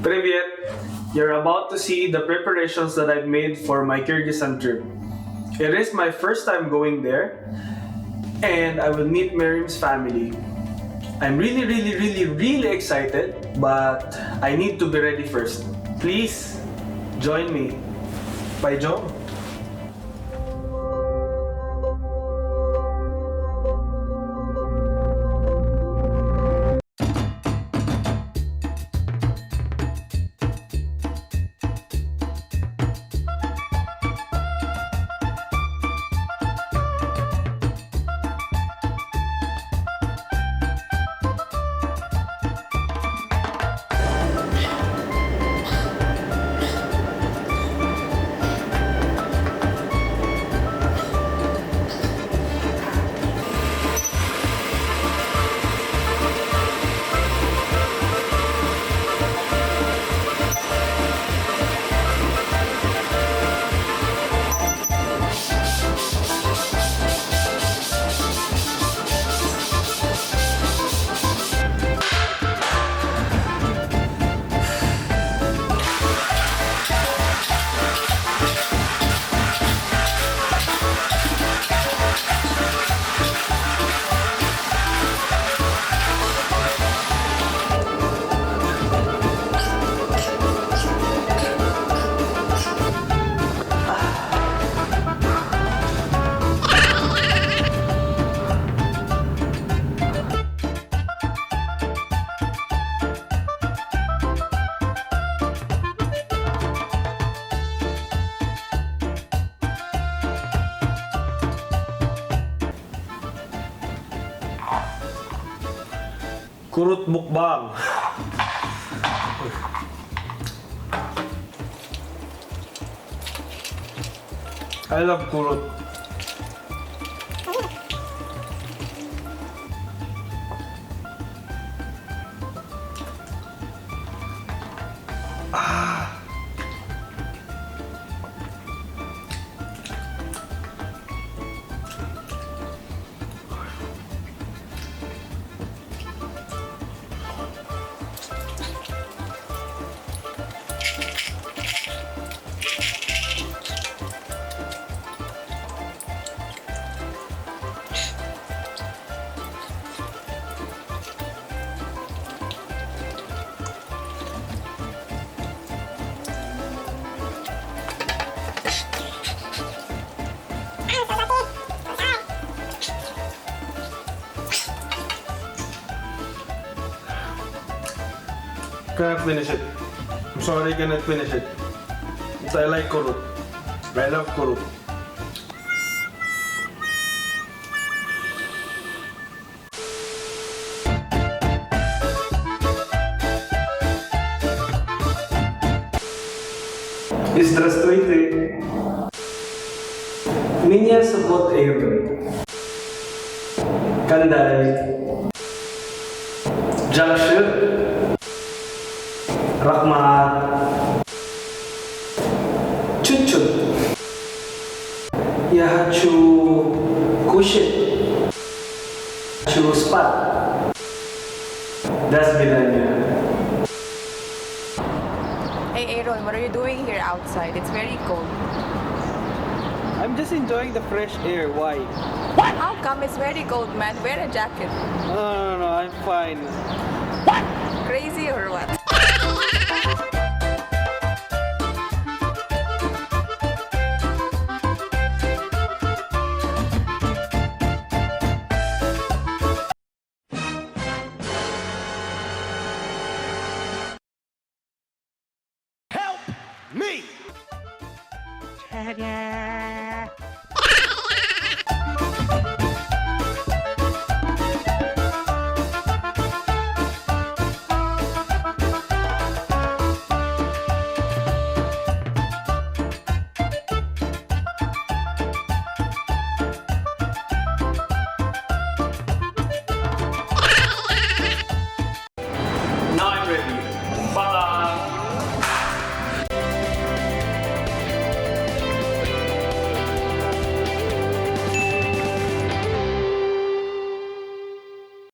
Privet, you're about to see the preparations that I've made for my Kyrgyzstan trip. It is my first time going there, and I will meet Miriam's family. I'm really excited, but I need to be ready first. Please, join me. Bye, Joe. Kurut mukbang. I love kurut. Cannot finish it. I'm sorry, I cannot finish it. But I like kurut. I love kurut. Здравствуйте. Меня зовут Эйрон. Кандай. Джамшир. Rahmat. Чуть-чуть. Я хочу кушать. Хочу спать. До свидания. Hey Aaron, what are you doing here outside? It's very cold. I'm just enjoying the fresh air. Why? How come it's very cold, man? Wear a jacket. No, I'm fine. Crazy or what? Me! Ta-da!